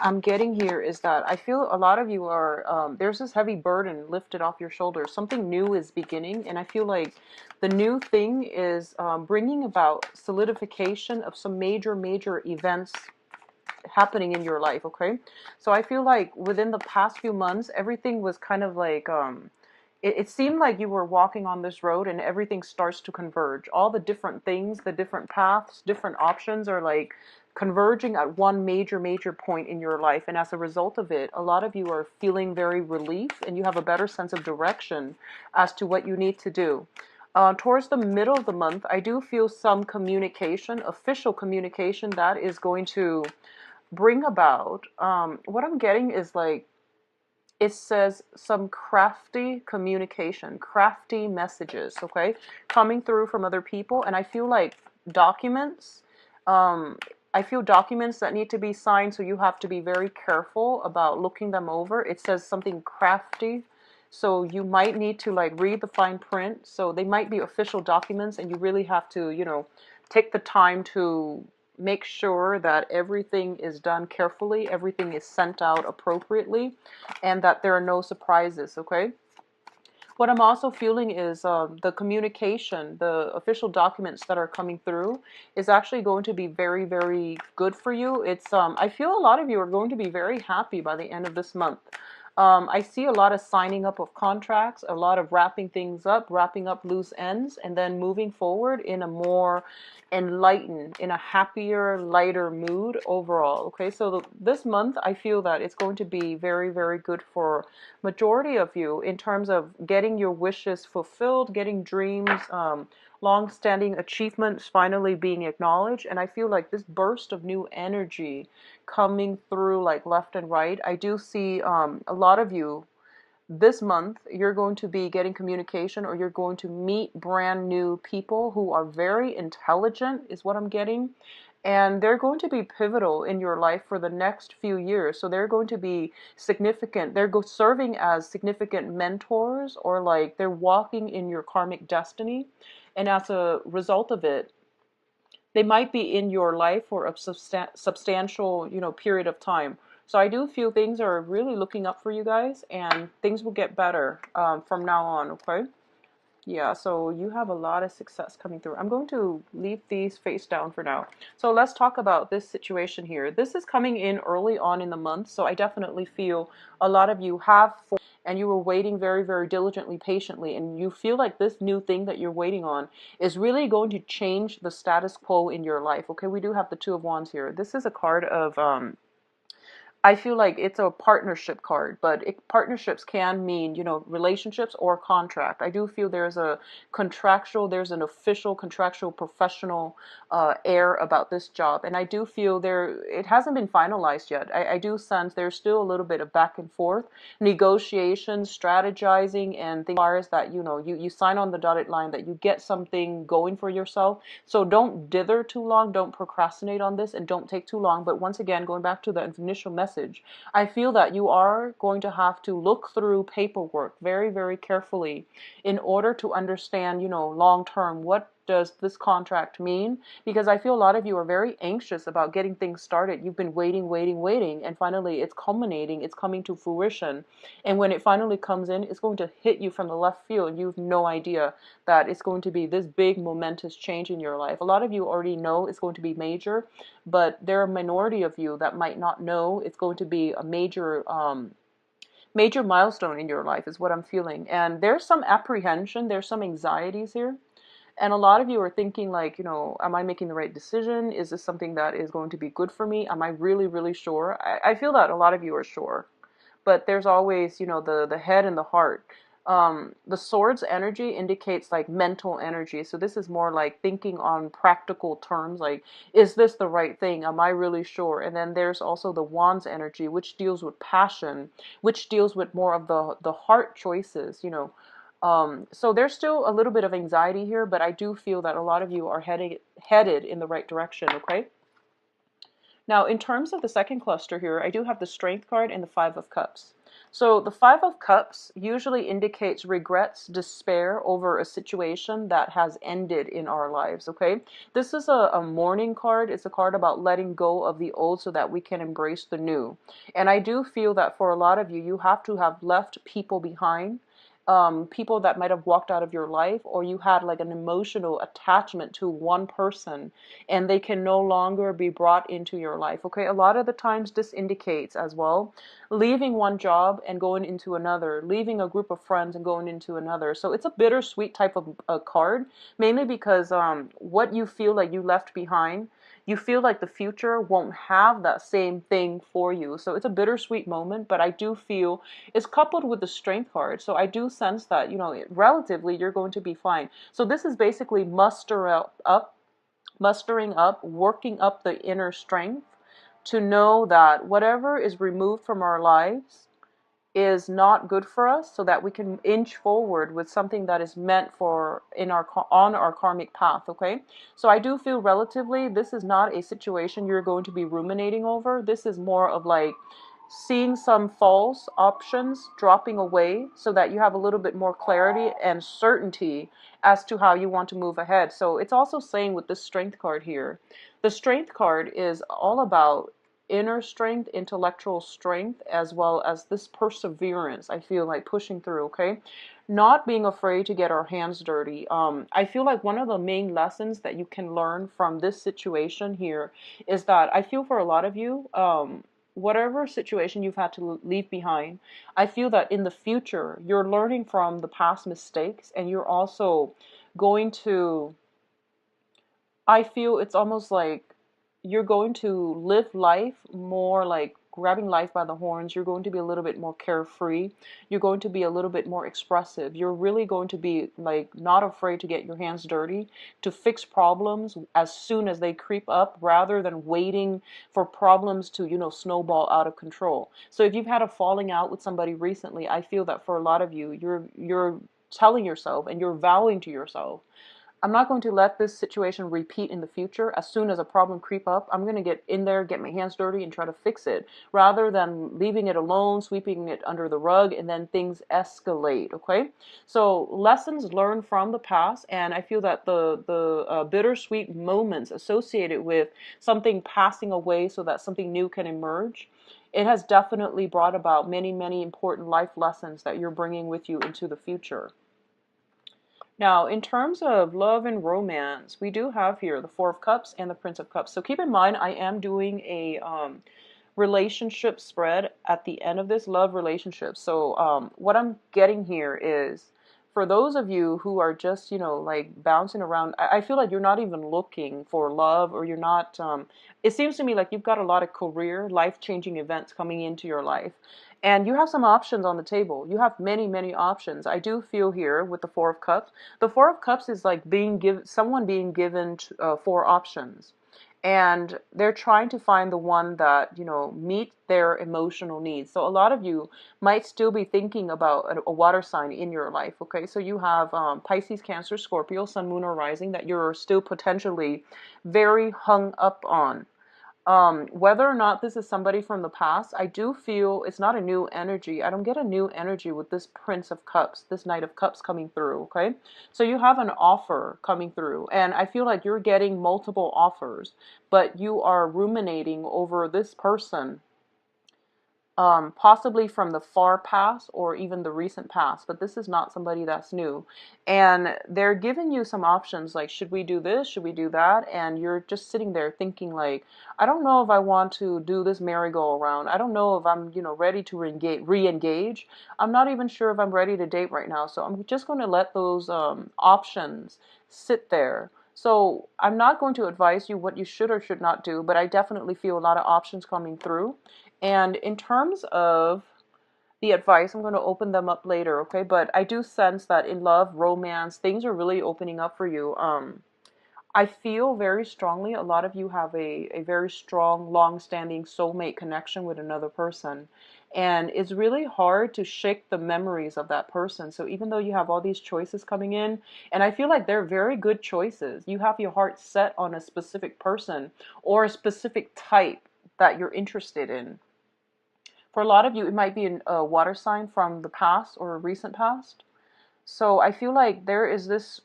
I'm getting here is that I feel a lot of you are, there's this heavy burden lifted off your shoulders. Something new is beginning, and I feel like the new thing is bringing about solidification of some major events happening in your life, okay? So I feel like within the past few months, everything was kind of like, it seemed like you were walking on this road and everything starts to converge. All the different things, the different paths, different options are like converging at one major point in your life. And as a result of it, a lot of you are feeling very relief and you have a better sense of direction as to what you need to do. Towards the middle of the month, I do feel some communication, official communication, that is going to bring about, what I'm getting is like, it says some crafty communication, crafty messages, okay, coming through from other people. And I feel like documents, I feel documents that need to be signed, so you have to be very careful about looking them over. It says something crafty, so you might need to like read the fine print. So they might be official documents and you really have to, take the time to make sure that everything is done carefully, everything is sent out appropriately, and that there are no surprises, okay? What I'm also feeling is the communication, the official documents that are coming through is actually going to be very good for you. It's I feel a lot of you are going to be very happy by the end of this month. I see a lot of signing up of contracts, a lot of wrapping things up, wrapping up loose ends, and then moving forward in a more enlightened, in a happier, lighter mood overall. Okay, so this month I feel that it's going to be very good for majority of you in terms of getting your wishes fulfilled, getting dreams, long-standing achievements finally being acknowledged. And I feel like this burst of new energy coming through like left and right. I do see a lot of you this month, you're going to be getting communication, or you're going to meet brand new people who are very intelligent, is what I'm getting. And they're going to be pivotal in your life for the next few years. So they're going to be significant. They're serving as significant mentors, or like they're walking in your karmic destiny. And as a result of it, they might be in your life for a substantial, period of time. So I do feel things are really looking up for you guys, and things will get better from now on, okay? Yeah, so you have a lot of success coming through. I'm going to leave these face down for now. So let's talk about this situation here. This is coming in early on in the month, so I definitely feel a lot of you have, and you were waiting very diligently, patiently, and you feel like this new thing that you're waiting on is really going to change the status quo in your life. Okay, we do have the Two of Wands here. This is a card of I feel like it's a partnership card, but partnerships can mean, relationships or contract. I do feel there's there's an official contractual professional air about this job. And I do feel it hasn't been finalized yet. I do sense there's still a little bit of back and forth, negotiations, strategizing, and things that, you sign on the dotted line, that you get something going for yourself. So don't dither too long, don't procrastinate on this, and don't take too long. But once again, going back to the initial message, I feel that you are going to have to look through paperwork very carefully in order to understand, long term, what does this contract mean? Because I feel a lot of you are very anxious about getting things started. You've been waiting, and finally it's culminating, it's coming to fruition. And when it finally comes in, it's going to hit you from the left field, and you have no idea that it's going to be this big momentous change in your life. A lot of you already know it's going to be major, but there are a minority of you that might not know it's going to be a major milestone in your life, is what I'm feeling. And there's some apprehension, there's some anxieties here. And a lot of you are thinking like, am I making the right decision? Is this something that is going to be good for me? Am I really sure? I feel that a lot of you are sure. But there's always, the head and the heart. The sword's energy indicates like mental energy. So this is more like thinking on practical terms, like, is this the right thing? Am I really sure? And then there's also the wand's energy, which deals with passion, which deals with more of the heart choices, so there's still a little bit of anxiety here, but I do feel that a lot of you are headed in the right direction, okay? Now, in terms of the second cluster here, I do have the Strength card and the Five of Cups. So the Five of Cups usually indicates regrets, despair over a situation that has ended in our lives, okay? This is a mourning card. It's a card about letting go of the old so that we can embrace the new. And I do feel that for a lot of you, you have to have left people behind, people that might have walked out of your life, or you had like an emotional attachment to one person and they can no longer be brought into your life. Okay, a lot of the times this indicates as well leaving one job and going into another, leaving a group of friends and going into another. So it's a bittersweet type of card, mainly because what you feel like you left behind, you feel like the future won't have that same thing for you. So it's a bittersweet moment, but I do feel it's coupled with the strength card. So I do sense that, you know, relatively you're going to be fine. So this is basically mustering up, working up the inner strength to know that whatever is removed from our lives is not good for us, so that we can inch forward with something that is meant for in our on our karmic path. Okay, so I do feel relatively this is not a situation you're going to be ruminating over. This is more of like seeing some false options dropping away so that you have a little bit more clarity and certainty as to how you want to move ahead. So it's also saying with this strength card here, the strength card is all about inner strength, intellectual strength, as well as this perseverance. I feel like pushing through, okay? Not being afraid to get our hands dirty. I feel like one of the main lessons that you can learn from this situation here is that I feel for a lot of you, whatever situation you've had to leave behind, I feel that in the future, you're learning from the past mistakes and you're also going to, I feel it's almost like you're going to live life more like grabbing life by the horns. You're going to be a little bit more carefree. You're going to be a little bit more expressive. You're really going to be like not afraid to get your hands dirty, to fix problems as soon as they creep up rather than waiting for problems to, you know, snowball out of control. So if you've had a falling out with somebody recently, I feel that for a lot of you, you're telling yourself and you're vowing to yourself, I'm not going to let this situation repeat in the future. As soon as a problem creep up, I'm going to get in there, get my hands dirty and try to fix it rather than leaving it alone, sweeping it under the rug, and then things escalate, okay? So lessons learned from the past, and I feel that the bittersweet moments associated with something passing away so that something new can emerge, it has definitely brought about many, many important life lessons that you're bringing with you into the future. Now, in terms of love and romance, we do have here the Four of Cups and the Prince of Cups. So keep in mind, I am doing a relationship spread at the end of this, love relationships. So what I'm getting here is for those of you who are just, you know, like bouncing around, I feel like you're not even looking for love, or you're not, it seems to me like you've got a lot of career, life-changing events coming into your life. And you have some options on the table. You have many, many options. I do feel here with the Four of Cups. The Four of Cups is like someone being given four options, and they're trying to find the one that, you know, meet their emotional needs. So a lot of you might still be thinking about a water sign in your life. Okay, so you have Pisces, Cancer, Scorpio, Sun, Moon, or Rising that you're still potentially very hung up on. Whether or not this is somebody from the past, I do feel it's not a new energy. I don't get a new energy with this Prince of Cups, this Knight of Cups coming through, okay? So you have an offer coming through, and I feel like you're getting multiple offers, but you are ruminating over this person, possibly from the far past or even the recent past, but this is not somebody that's new. And they're giving you some options like, should we do this? Should we do that? And you're just sitting there thinking like, I don't know if I want to do this merry-go-round. I don't know if I'm, you know, ready to re-engage. I'm not even sure if I'm ready to date right now. So I'm just going to let those options sit there. So I'm not going to advise you what you should or should not do, but I definitely feel a lot of options coming through. And in terms of the advice, I'm going to open them up later, okay? But I do sense that in love, romance, things are really opening up for you. I feel very strongly a lot of you have a very strong, long-standing soulmate connection with another person. And it's really hard to shake the memories of that person. So even though you have all these choices coming in, and I feel like they're very good choices, you have your heart set on a specific person or a specific type that you're interested in. For a lot of you, it might be a water sign from the past or a recent past. So I feel like there is this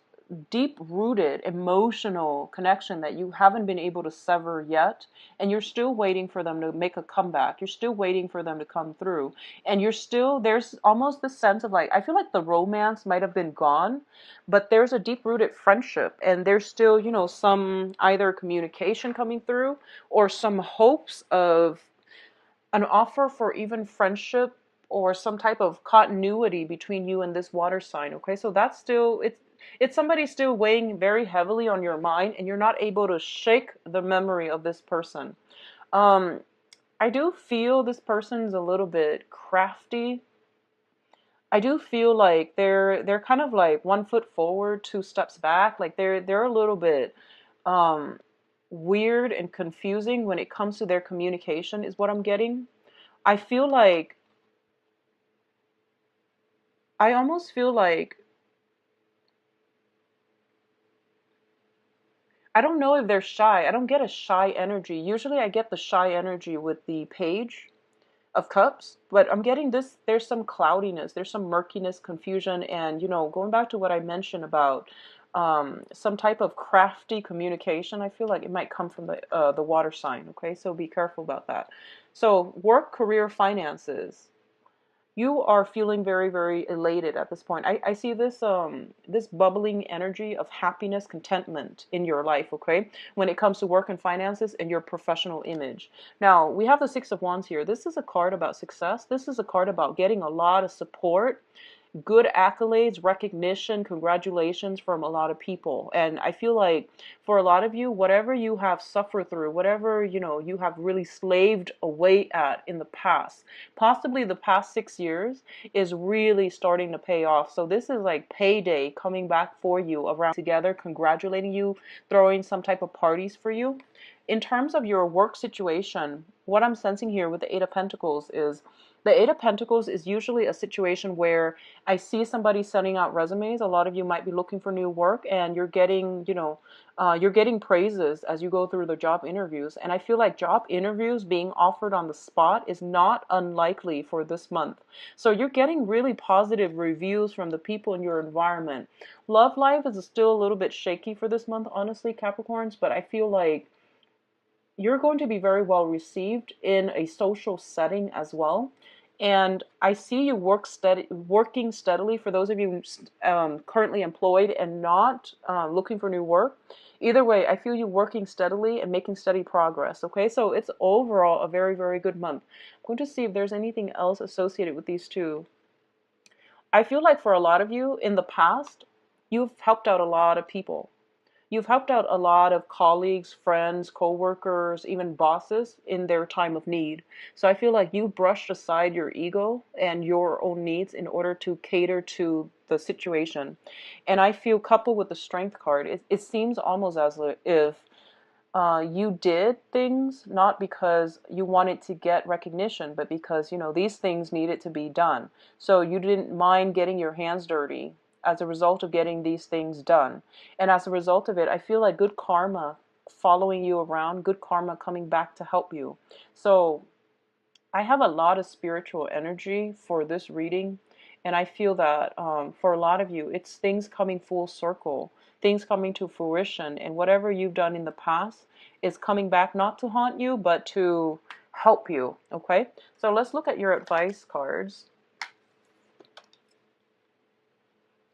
deep rooted emotional connection that you haven't been able to sever yet. And you're still waiting for them to make a comeback. You're still waiting for them to come through. And you're still, there's almost this sense of like, I feel like the romance might have been gone, but there's a deep rooted friendship. And there's still, some either communication coming through or some hopes of an offer for even friendship or some type of continuity between you and this water sign. Okay, so that's still, it's somebody still weighing very heavily on your mind, and you're not able to shake the memory of this person. um I do feel this person's a little bit crafty. I do feel like they're kind of like 1 foot forward, 2 steps back. Like they're a little bit um weird and confusing when it comes to their communication, is what I'm getting. I feel like, I almost feel like, I don't know if they're shy. I don't get a shy energy. Usually I get the shy energy with the Page of Cups, but I'm getting this, there's some cloudiness, there's some murkiness, confusion, and, going back to what I mentioned about some type of crafty communication, I feel like it might come from the water sign, okay? So be careful about that. So work, career, finances. You are feeling very, very elated at this point. I see this bubbling energy of happiness, contentment in your life, okay, when it comes to work and finances and your professional image. Now we have the Six of Wands here. This is a card about success. This is a card about getting a lot of support, good accolades, recognition, congratulations from a lot of people. And I feel like for a lot of you, whatever you have suffered through, whatever, you have really slaved away at in the past, possibly the past 6 years, is really starting to pay off. So this is like payday coming back for you, around together, congratulating you, throwing some type of parties for you. In terms of your work situation, what I'm sensing here with the Eight of Pentacles is, the Eight of Pentacles is usually a situation where I see somebody sending out resumes. A lot of you might be looking for new work, and you're getting praises as you go through the job interviews. And I feel like job interviews being offered on the spot is not unlikely for this month. So you're getting really positive reviews from the people in your environment. Love life is still a little bit shaky for this month, honestly, Capricorns, but I feel like you're going to be very well received in a social setting as well. And I see you working steadily. For those of you currently employed and not looking for new work, either way, I feel you working steadily and making steady progress. Okay, so it's overall a very, very good month. I'm going to see if there's anything else associated with these two. I feel like for a lot of you in the past, you've helped out a lot of people. You've helped out a lot of colleagues, friends, co-workers, even bosses in their time of need. So I feel like you brushed aside your ego and your own needs in order to cater to the situation. And I feel, coupled with the Strength card, it seems almost as if you did things not because you wanted to get recognition, but because, these things needed to be done. So you didn't mind getting your hands dirty as a result of getting these things done. And as a result of it, I feel like good karma following you around, good karma coming back to help you. So I have a lot of spiritual energy for this reading. And I feel that for a lot of you, it's things coming full circle, things coming to fruition. And whatever you've done in the past is coming back, not to haunt you, but to help you. Okay, so let's look at your advice cards.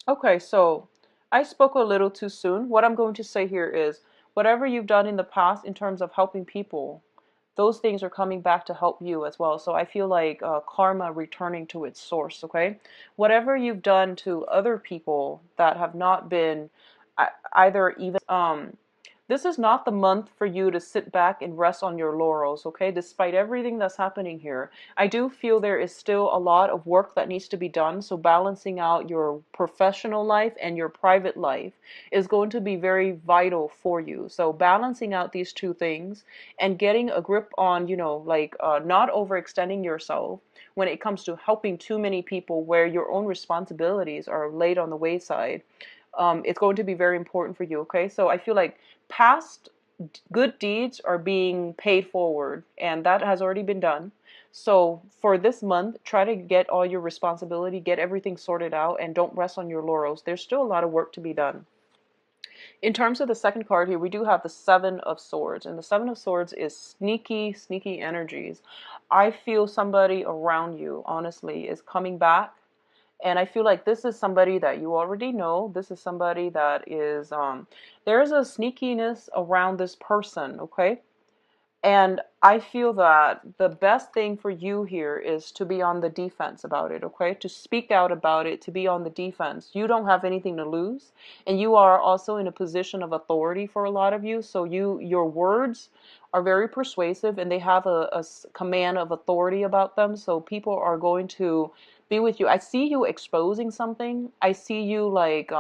Okay, so I spoke a little too soon. What I'm going to say here is, whatever you've done in the past in terms of helping people, those things are coming back to help you as well. So I feel like karma returning to its source, okay? Whatever you've done to other people that have not been either even this is not the month for you to sit back and rest on your laurels, okay? Despite everything that's happening here, I do feel there is still a lot of work that needs to be done. So balancing out your professional life and your private life is going to be very vital for you. So balancing out these two things and getting a grip on, not overextending yourself when it comes to helping too many people where your own responsibilities are laid on the wayside. It's going to be very important for you, okay? So I feel like past good deeds are being paid forward, and that has already been done. So for this month, try to get all your responsibility, get everything sorted out, and don't rest on your laurels. There's still a lot of work to be done. In terms of the second card here, we do have the Seven of Swords, and the Seven of Swords is sneaky, sneaky energies. I feel somebody around you, honestly, is coming back. And I feel like this is somebody that you already know. This is somebody that is, there's a sneakiness around this person, okay? And I feel that the best thing for you here is to be on the defense about it, okay? To speak out about it, to be on the defense. You don't have anything to lose, and you are also in a position of authority for a lot of you. So your words are very persuasive, and they have a command of authority about them. So people are going to be with you. I see you exposing something. I see you like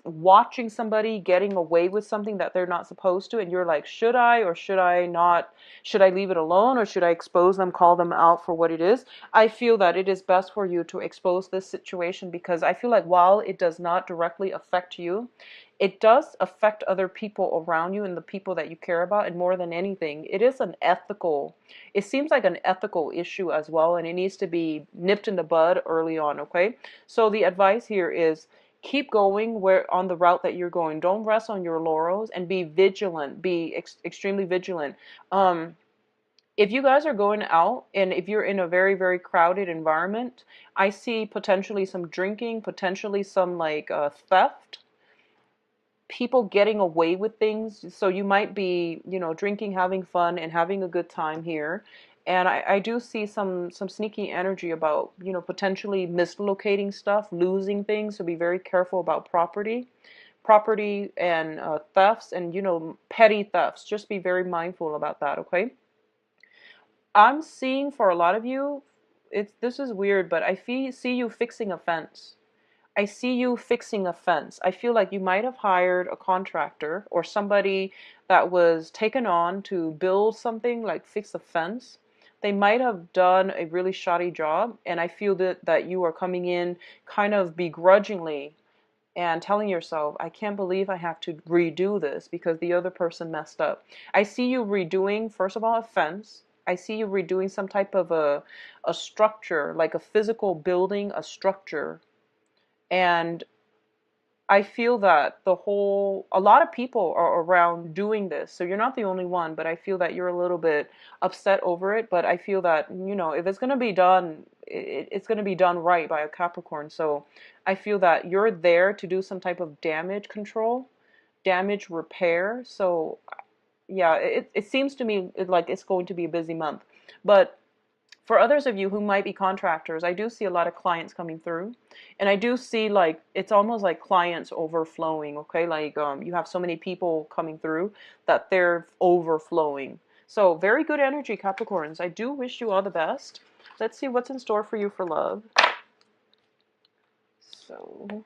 watching somebody getting away with something that they're not supposed to, and you're like, should I or should I not? Should I leave it alone or should I expose them, call them out for what it is? I feel that it is best for you to expose this situation, because I feel like while it does not directly affect you, it does affect other people around you and the people that you care about. And more than anything, it is an ethical, it seems like an ethical issue as well, and it needs to be nipped in the bud early on, okay? So the advice here is keep going where on the route that you're going. Don't rest on your laurels, and be vigilant, be extremely vigilant. um if you guys are going out and if you're in a very, very crowded environment, I see potentially some drinking, potentially some like theft, people getting away with things. So you might be, drinking, having fun, and having a good time here. And I do see some sneaky energy about, potentially mislocating stuff, losing things. So be very careful about property and thefts and, petty thefts. Just be very mindful about that, okay? I'm seeing for a lot of you, this is weird, but see you fixing a fence. I see you fixing a fence. I feel like you might have hired a contractor or somebody that was taken on to build something, like fix a fence. They might have done a really shoddy job, and I feel that you are coming in kind of begrudgingly and telling yourself, I can't believe I have to redo this because the other person messed up. I see you redoing, first of all, a fence. I see you redoing some type of a structure, like a physical building, a structure. And I feel that a lot of people are around doing this. So you're not the only one, but I feel that you're a little bit upset over it. But I feel that, if it's going to be done, it's going to be done right by a Capricorn. So I feel that you're there to do some type of damage control, damage repair. So yeah, it seems to me like it's going to be a busy month. But for others of you who might be contractors, I do see a lot of clients coming through, and I do see like it's almost like clients overflowing, okay? Like you have so many people coming through that they're overflowing. So very good energy, Capricorns. I do wish you all the best. Let's see what's in store for you for love. So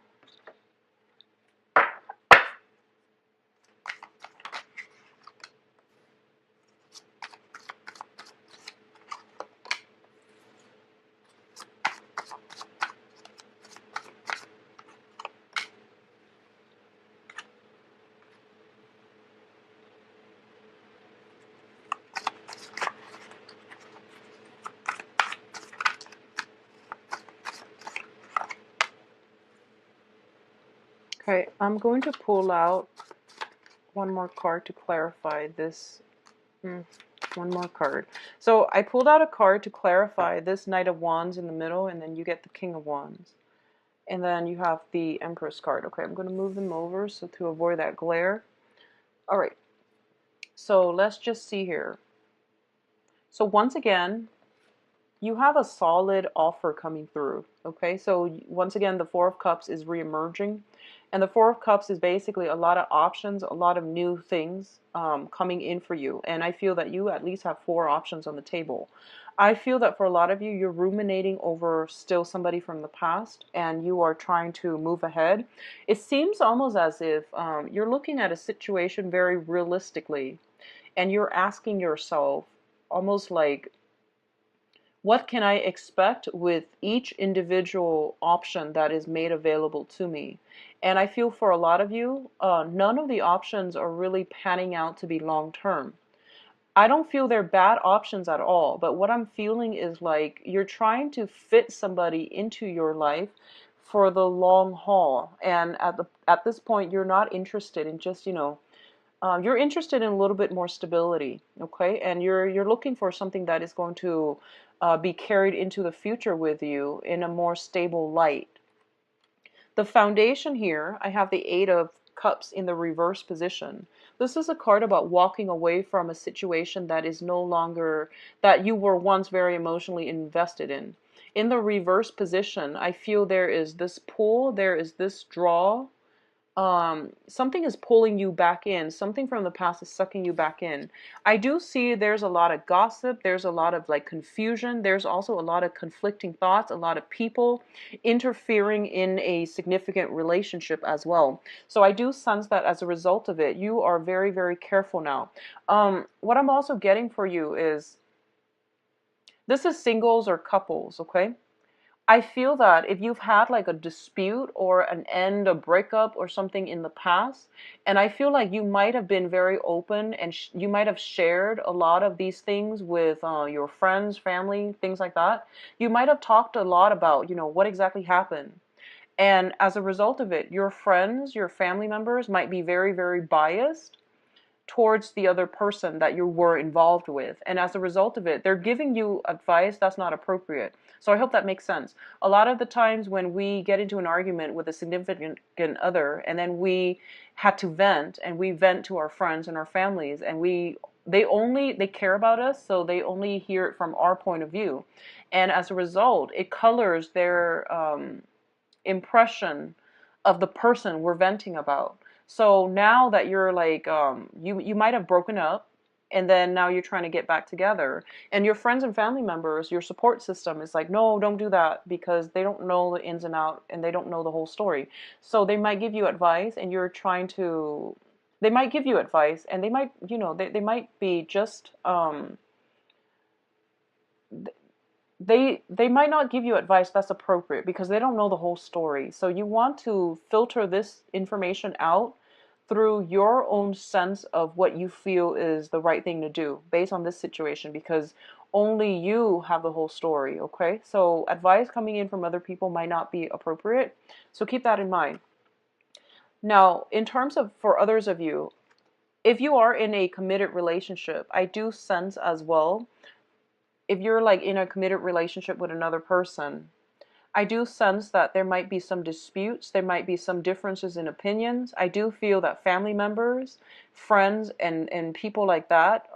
okay, I'm going to pull out one more card to clarify this. One more card. So I pulled out a card to clarify this Knight of Wands in the middle, and then you get the King of Wands. And then you have the Empress card. Okay, I'm going to move them over so to avoid that glare. All right. So let's just see here. So once again, you have a solid offer coming through. Okay, so once again, the Four of Cups is reemerging. And the Four of Cups is basically a lot of options, a lot of new things coming in for you. And I feel that you at least have four options on the table. I feel that for a lot of you, you're ruminating over still somebody from the past, and you are trying to move ahead. It seems almost as if you're looking at a situation very realistically, and you're asking yourself almost like, what can I expect with each individual option that is made available to me? And I feel for a lot of you, none of the options are really panning out to be long term. I don't feel they're bad options at all, but what I'm feeling is like you're trying to fit somebody into your life for the long haul. And at this point, you're not interested in just, you're interested in a little bit more stability, okay? And you're looking for something that is going to be carried into the future with you in a more stable light. The foundation here, I have the Eight of Cups in the reverse position. This is a card about walking away from a situation that is no longer, that you were once very emotionally invested in. In the reverse position, I feel there is this pull, there is this draw, something is pulling you back in. Something from the past is sucking you back in. I do see there's a lot of gossip. There's a lot of like confusion. There's also a lot of conflicting thoughts, a lot of people interfering in a significant relationship as well. So I do sense that as a result of it, you are very, very careful now. What I'm also getting for you is this is singles or couples, okay? I feel that if you've had like a dispute or an end, a breakup or something in the past, and I feel like you might have been very open and you might have shared a lot of these things with your friends, family, things like that. You might have talked a lot about, what exactly happened. And as a result of it, your friends, your family members might be very, very biased towards the other person that you were involved with. And as a result of it, they're giving you advice that's not appropriate. So I hope that makes sense. A lot of the times when we get into an argument with a significant other and then we had to vent and we vent to our friends and our families and they care about us, so they only hear it from our point of view. And as a result, it colors their impression of the person we're venting about. So now that you're like, you might have broken up, and then now you're trying to get back together, and your friends and family members, your support system is like, no, don't do that, because they don't know the ins and out, and they don't know the whole story. So they might give you advice, and you're trying to. They might give you advice, and they might, they might be just. They might not give you advice that's appropriate because they don't know the whole story. So you want to filter this information out through your own sense of what you feel is the right thing to do based on this situation, because only you have the whole story, okay? So advice coming in from other people might not be appropriate. So keep that in mind. Now, in terms of for others of you, if you are in a committed relationship, I do sense as well, if you're like in a committed relationship with another person, I do sense that there might be some disputes, there might be some differences in opinions. I do feel that family members, friends, and people like that,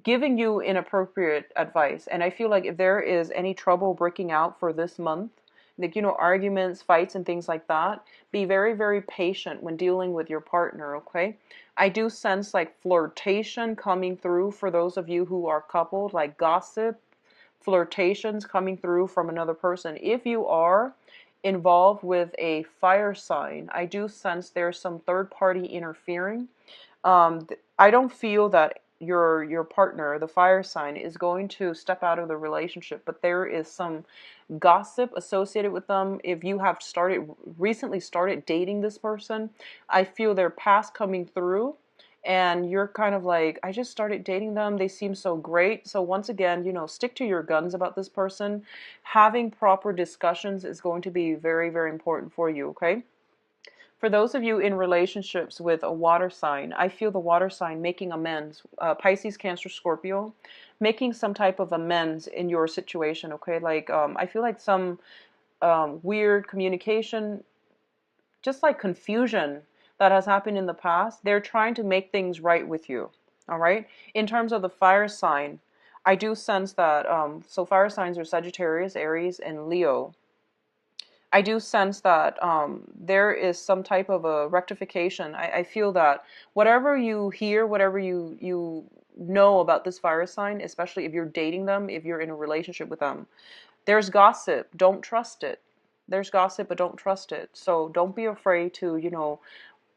giving you inappropriate advice. And I feel like if there is any trouble breaking out for this month, like, arguments, fights, and things like that, be very, very patient when dealing with your partner, okay? I do sense like flirtation coming through for those of you who are coupled, like gossip, flirtations coming through from another person. If you are involved with a fire sign, I do sense there's some third party interfering. I don't feel that your partner, the fire sign, is going to step out of the relationship, but there is some gossip associated with them. If you have recently started dating this person, I feel their past coming through, and you're kind of like, I just started dating them, they seem so great. So once again, stick to your guns about this person. Having proper discussions is going to be very, very important for you, okay? For those of you in relationships with a water sign, I feel the water sign making amends. Pisces, Cancer, Scorpio, making some type of amends in your situation, okay? Like, I feel like some weird communication, just like confusion that has happened in the past. They're trying to make things right with you, all right? In terms of the fire sign, I do sense that, so fire signs are Sagittarius, Aries, and Leo. I do sense that there is some type of a rectification. I feel that whatever you hear, whatever you know about this fire sign, especially if you're dating them, if you're in a relationship with them, there's gossip. Don't trust it. There's gossip, but don't trust it. So don't be afraid to,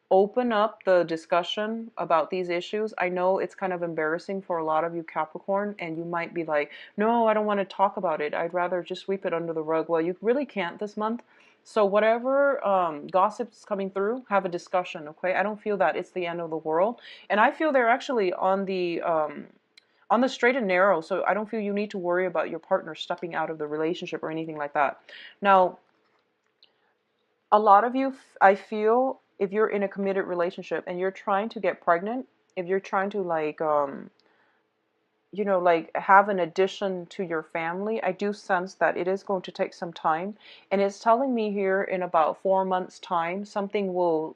open up the discussion about these issues. I know it's kind of embarrassing for a lot of you Capricorn, and you might be like, no, I don't want to talk about it. I'd rather just sweep it under the rug. Well, you really can't this month. So whatever gossip's coming through, have a discussion, okay? I don't feel that it's the end of the world. And I feel they're actually on the straight and narrow, so I don't feel you need to worry about your partner stepping out of the relationship or anything like that. Now, a lot of you, I feel, if you're in a committed relationship and you're trying to get pregnant, if you're trying to like like have an addition to your family, I do sense that it is going to take some time. And it's telling me here in about 4 months' time, something will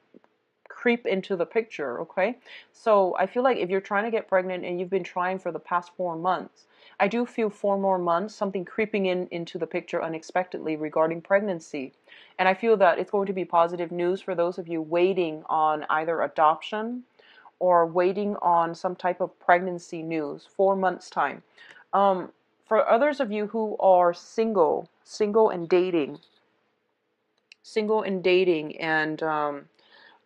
creep into the picture, okay? So I feel like if you're trying to get pregnant and you've been trying for the past 4 months, I do feel 4 more months, something creeping into the picture unexpectedly regarding pregnancy. And I feel that it's going to be positive news for those of you waiting on either adoption or waiting on some type of pregnancy news. 4 months time. For others of you who are single and dating, and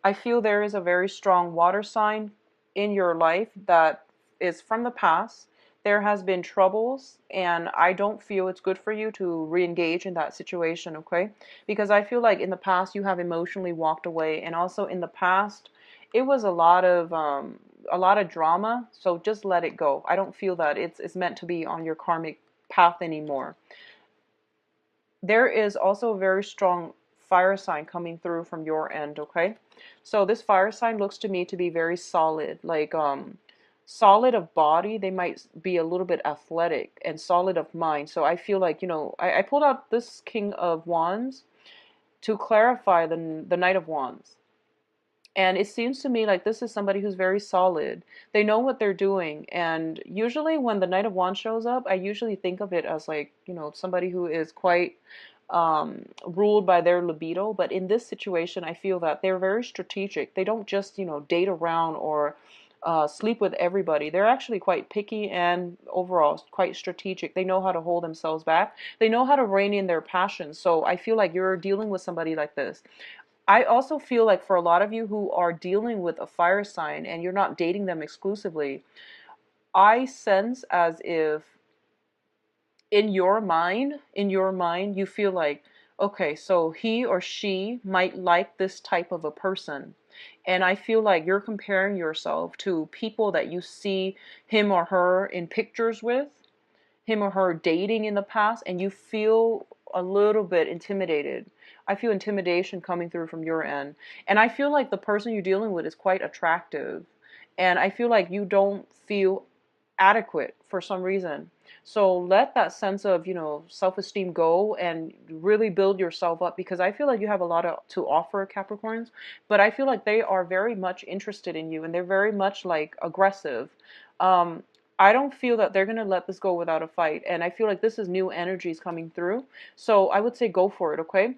I feel there is a very strong water sign in your life that is from the past. There has been troubles, and I don't feel it's good for you to re-engage in that situation, okay? Because I feel like in the past you have emotionally walked away, and also in the past it was a lot of drama. So just let it go. I don't feel that it's meant to be on your karmic path anymore. There is also a very strong fire sign coming through from your end, okay? So this fire sign looks to me to be very solid, like solid of body. They might be a little bit athletic, and solid of mind. So I feel like, I pulled out this King of Wands to clarify the Knight of Wands. And it seems to me like this is somebody who's very solid. They know what they're doing. And usually when the Knight of Wands shows up, I usually think of it as like, somebody who is quite ruled by their libido. But in this situation, I feel that they're very strategic. They don't just, date around or sleep with everybody. They're actually quite picky and overall quite strategic. They know how to hold themselves back. They know how to rein in their passions. So I feel like you're dealing with somebody like this. I also feel like for a lot of you who are dealing with a fire sign and you're not dating them exclusively, I sense as if in your mind, you feel like, okay, so he or she might like this type of a person. And I feel like you're comparing yourself to people that you see him or her in pictures with, him or her dating in the past, and you feel a little bit intimidated. I feel intimidation coming through from your end. And I feel like the person you're dealing with is quite attractive. And I feel like you don't feel adequate for some reason. So let that sense of, self-esteem go and really build yourself up, because I feel like you have a lot to offer, Capricorns, but I feel like they are very much interested in you and they're very much like aggressive. I don't feel that they're going to let this go without a fight. And I feel like this is new energies coming through. So I would say go for it, okay?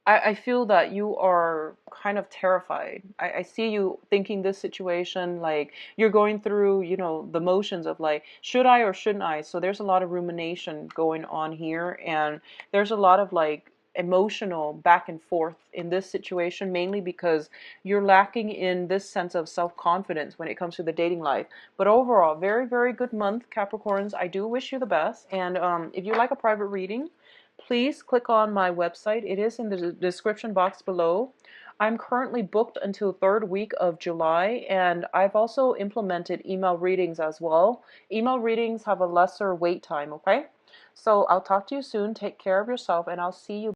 I feel that you are kind of terrified. I see you thinking this situation, like you're going through, the motions of like, should I or shouldn't I? So there's a lot of rumination going on here. And there's a lot of like emotional back and forth in this situation, mainly because you're lacking in this sense of self-confidence when it comes to the dating life. But overall, very, very good month, Capricorns. I do wish you the best. And if you like a private reading, please click on my website. It is in the description box below. I'm currently booked until 3rd week of July, and I've also implemented email readings as well. Email readings have a lesser wait time, okay? So I'll talk to you soon. Take care of yourself, and I'll see you